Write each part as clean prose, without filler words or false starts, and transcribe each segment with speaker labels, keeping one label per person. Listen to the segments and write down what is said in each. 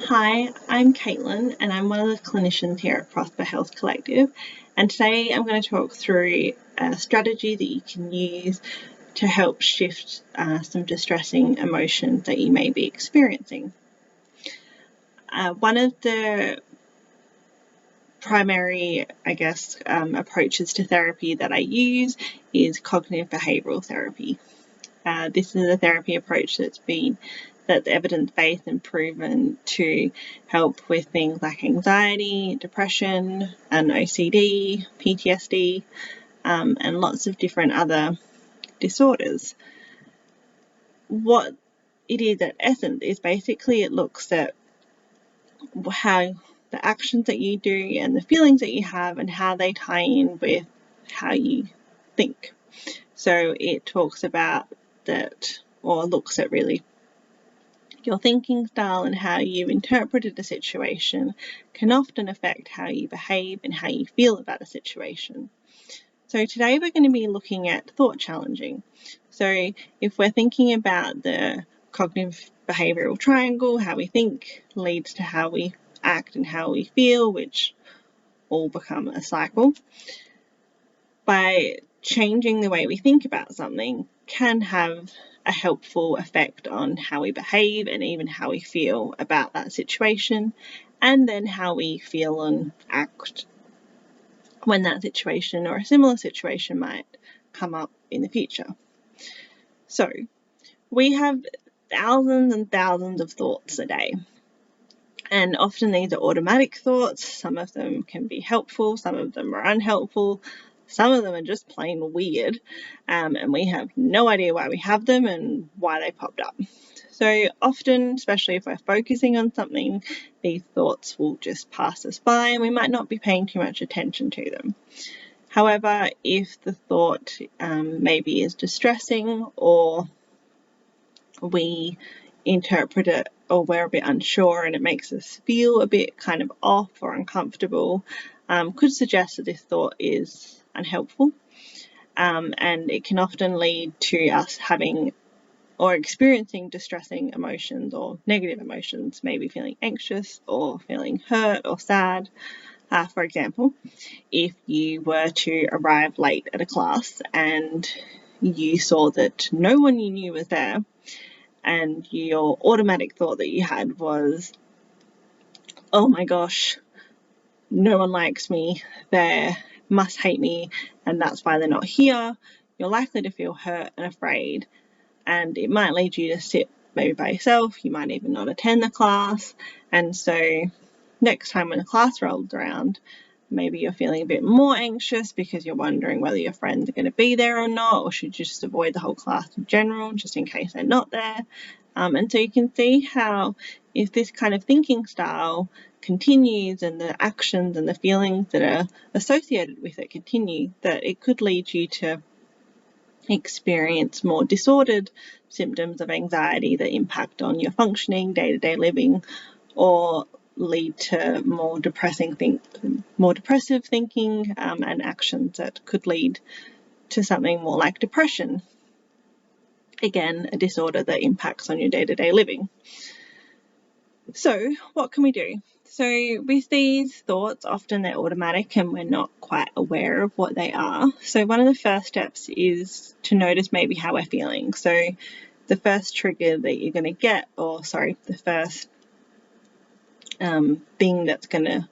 Speaker 1: Hi, I'm Caitlin and I'm one of the clinicians here at Prosper Health Collective, and today I'm going to talk through a strategy that you can use to help shift some distressing emotions that you may be experiencing. One of the primary, approaches to therapy that I use is cognitive behavioural therapy. This is a therapy approach that's evidence-based and proven to help with things like anxiety, depression, and OCD, PTSD, and lots of different other disorders. What it is at essence is basically it looks at how the actions that you do and the feelings that you have and how they tie in with how you think. So it talks about that, or looks at really your thinking style and how you interpreted a situation can often affect how you behave and how you feel about a situation. So today we're going to be looking at thought challenging. So if we're thinking about the cognitive behavioural triangle, how we think leads to how we act and how we feel, which all become a cycle. By changing the way we think about something can have a helpful effect on how we behave and even how we feel about that situation, and then how we feel and act when that situation or a similar situation might come up in the future. So we have thousands and thousands of thoughts a day, and often these are automatic thoughts. Some of them can be helpful, some of them are unhelpful, some of them are just plain weird, and we have no idea why we have them and why they popped up. So often, especially if we're focusing on something, these thoughts will just pass us by and we might not be paying too much attention to them. However, if the thought maybe is distressing, or we interpret it, or we're a bit unsure and it makes us feel a bit kind of off or uncomfortable, could suggest that this thought is unhelpful, and it can often lead to us having or experiencing distressing emotions or negative emotions, maybe feeling anxious or feeling hurt or sad. For example, if you were to arrive late at a class and you saw that no one you knew was there, and your automatic thought that you had was, oh my gosh, no one likes me, they must hate me, and that's why they're not here, you're likely to feel hurt and afraid, and it might lead you to sit maybe by yourself. You might even not attend the class, and so next time when the class rolls around, maybe you're feeling a bit more anxious because you're wondering whether your friends are going to be there or not, or should you just avoid the whole class in general just in case they're not there. And so you can see how if this kind of thinking style continues and the actions and the feelings that are associated with it continue, that it could lead you to experience more disordered symptoms of anxiety that impact on your functioning, day-to-day living, or lead to more depressive thinking and actions that could lead to something more like depression. Again, a disorder that impacts on your day-to-day living. So what can we do? So with these thoughts, often they're automatic and we're not quite aware of what they are. So one of the first steps is to notice maybe how we're feeling. So the first trigger that you're going to get, the first thing that's going to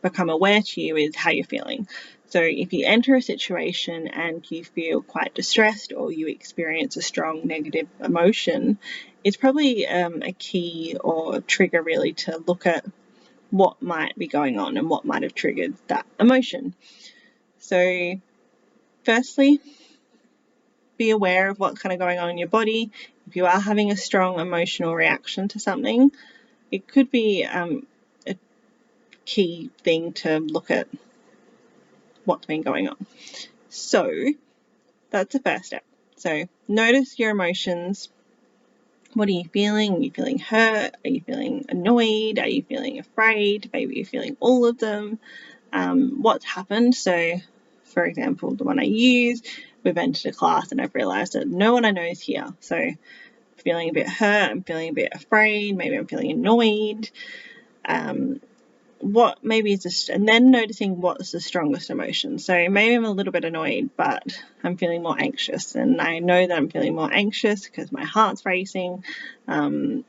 Speaker 1: become aware to you is how you're feeling. So if you enter a situation and you feel quite distressed or you experience a strong negative emotion, it's probably a key or trigger really to look at what might be going on and what might have triggered that emotion. So firstly, be aware of what's kind of going on in your body. If you are having a strong emotional reaction to something, it could be a key thing to look at what's been going on. So that's the first step. So notice your emotions. What are you feeling? Are you feeling hurt? Are you feeling annoyed? Are you feeling afraid? Maybe you're feeling all of them. What's happened? So for example, the one I use, we've entered a class and I've realised that no one I know is here. So feeling a bit hurt, I'm feeling a bit afraid, maybe I'm feeling annoyed. What maybe is this, and then noticing what's the strongest emotion. So maybe I'm a little bit annoyed, but I'm feeling more anxious, and I know that I'm feeling more anxious because my heart's racing, I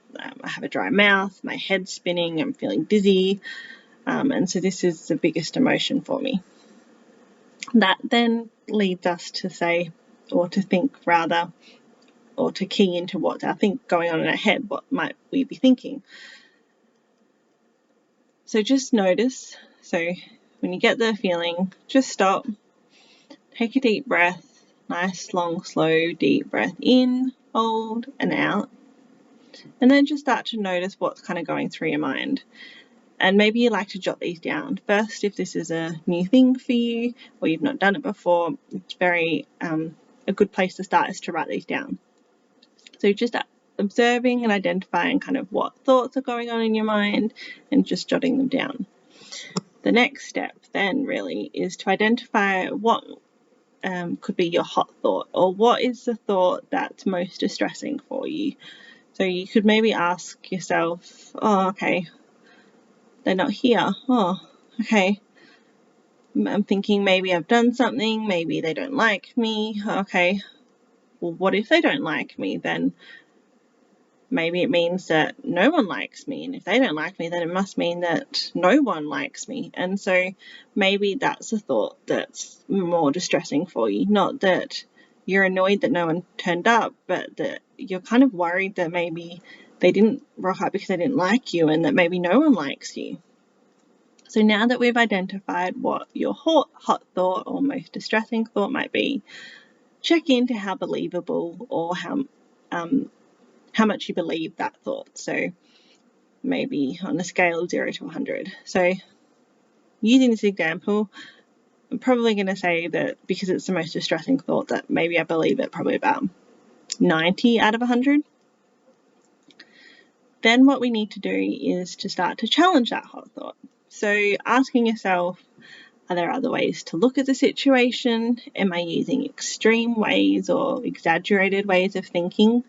Speaker 1: have a dry mouth, my head's spinning, I'm feeling dizzy, and so this is the biggest emotion for me. That then leads us to say, or to think rather, or to key into what's going on in our head. What might we be thinking? So just notice. So when you get the feeling, just stop, take a deep breath, nice, long, slow, deep breath in, hold, and out. And then just start to notice what's kind of going through your mind. And maybe you like to jot these down. First, if this is a new thing for you or you've not done it before, it's very a good place to start is to write these down. So just observing and identifying kind of what thoughts are going on in your mind and just jotting them down. The next step then really is to identify what could be your hot thought, or what is the thought that's most distressing for you. So you could maybe ask yourself, oh, okay, they're not here. Oh, okay. I'm thinking maybe I've done something, maybe they don't like me. Okay, well, what if they don't like me? Then maybe it means that no one likes me, and if they don't like me, then it must mean that no one likes me. And so maybe that's a thought that's more distressing for you. Not that you're annoyed that no one turned up, but that you're kind of worried that maybe they didn't rock up because they didn't like you, and that maybe no one likes you. So now that we've identified what your hot thought or most distressing thought might be, check into how believable or how much you believe that thought. So maybe on a scale of 0 to 100. So using this example, I'm probably going to say that because it's the most distressing thought, that maybe I believe it probably about 90 out of 100. Then what we need to do is to start to challenge that hot thought. So asking yourself, are there other ways to look at the situation? Am I using extreme ways or exaggerated ways of thinking?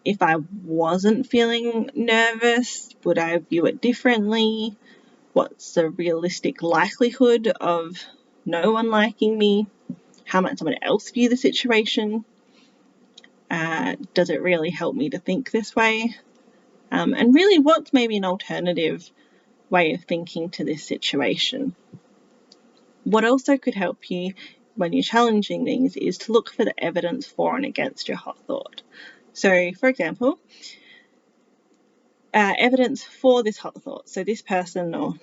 Speaker 1: If I wasn't feeling nervous, would I view it differently? What's the realistic likelihood of no one liking me? How might someone else view the situation? Does it really help me to think this way? And really, what's maybe an alternative way of thinking to this situation? What also could help you when you're challenging things is to look for the evidence for and against your hot thought. So, for example, evidence for this hot thought. So this person or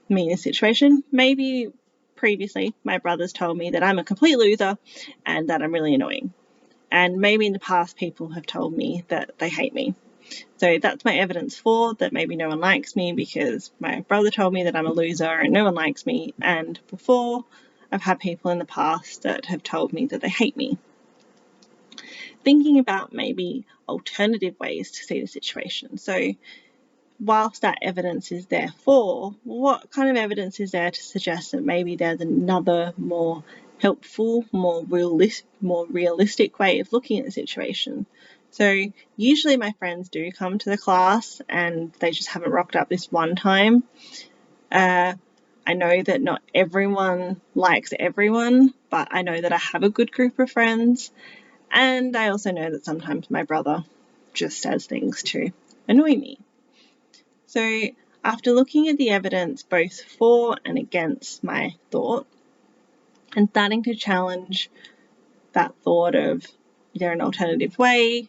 Speaker 1: me in this situation, maybe previously my brothers told me that I'm a complete loser and that I'm really annoying. And maybe in the past people have told me that they hate me. So that's my evidence for that maybe no one likes me because my brother told me that I'm a loser and no one likes me. And before, I've had people in the past that have told me that they hate me. Thinking about maybe alternative ways to see the situation. So whilst that evidence is there for, what kind of evidence is there to suggest that maybe there's another more helpful, more realistic way of looking at the situation? So usually my friends do come to the class and they just haven't rocked up this one time. I know that not everyone likes everyone, but I know that I have a good group of friends. And I also know that sometimes my brother just says things to annoy me. So after looking at the evidence both for and against my thought and starting to challenge that thought of, is there an alternative way?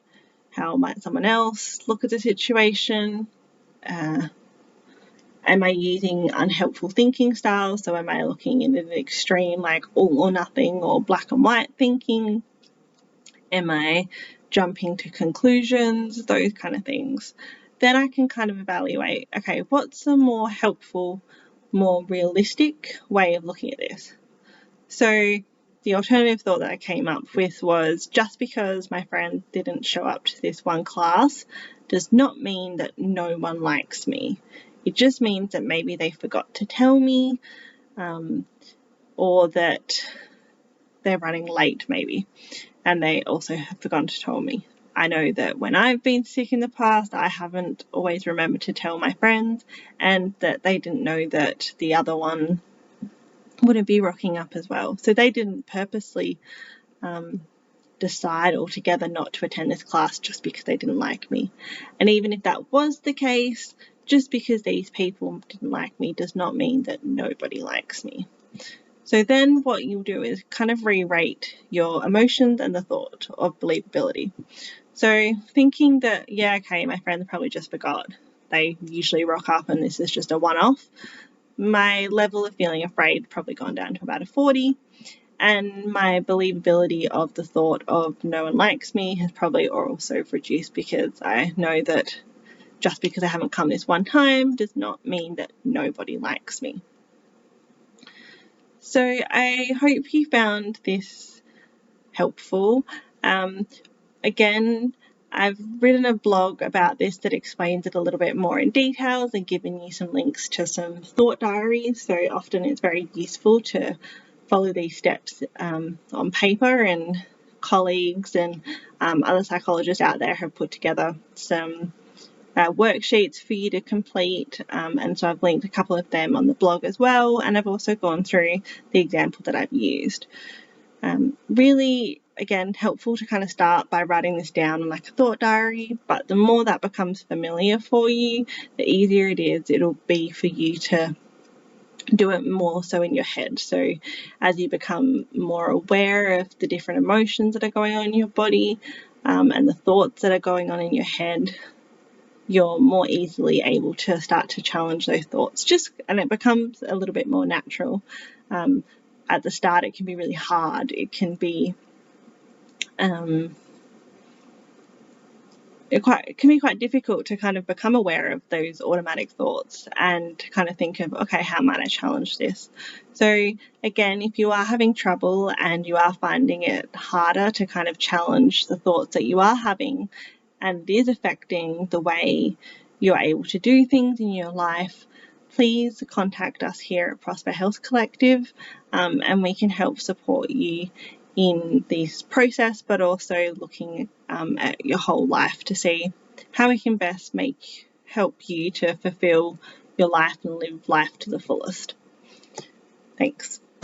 Speaker 1: How might someone else look at the situation? Am I using unhelpful thinking styles? So am I looking in an extreme like all or nothing or black and white thinking? Am I jumping to conclusions? Those kind of things. Then I can kind of evaluate, okay, what's a more helpful, more realistic way of looking at this? So the alternative thought that I came up with was, just because my friend didn't show up to this one class does not mean that no one likes me. It just means that maybe they forgot to tell me, or that they're running late maybe, and they also have forgotten to tell me. I know that when I've been sick in the past, I haven't always remembered to tell my friends, and that they didn't know that the other one wouldn't be rocking up as well. So they didn't purposely decide altogether not to attend this class just because they didn't like me. And even if that was the case, just because these people didn't like me does not mean that nobody likes me. So then what you'll do is kind of re-rate your emotions and the thought of believability. So thinking that, yeah, okay, my friends probably just forgot. They usually rock up and this is just a one-off. My level of feeling afraid probably gone down to about a 40. And my believability of the thought of no one likes me has probably also reduced, because I know that just because I haven't come this one time does not mean that nobody likes me. So I hope you found this helpful. Again, I've written a blog about this that explains it a little bit more in details and given you some links to some thought diaries. So often it's very useful to follow these steps on paper, and colleagues and other psychologists out there have put together some worksheets for you to complete, and so I've linked a couple of them on the blog as well, and I've also gone through the example that I've used. Really, again, helpful to kind of start by writing this down like a thought diary, but the more that becomes familiar for you, the easier it'll be for you to do it more so in your head. So as you become more aware of the different emotions that are going on in your body, and the thoughts that are going on in your head, you're more easily able to start to challenge those thoughts, and it becomes a little bit more natural. At the start it can be really hard. It can be quite difficult to kind of become aware of those automatic thoughts and to kind of think of, okay, how might I challenge this? So again, if you are having trouble and you are finding it harder to kind of challenge the thoughts that you are having, and it is affecting the way you're able to do things in your life, please contact us here at Prosper Health Collective, and we can help support you in this process, but also looking at your whole life to see how we can best help you to fulfill your life and live life to the fullest. Thanks.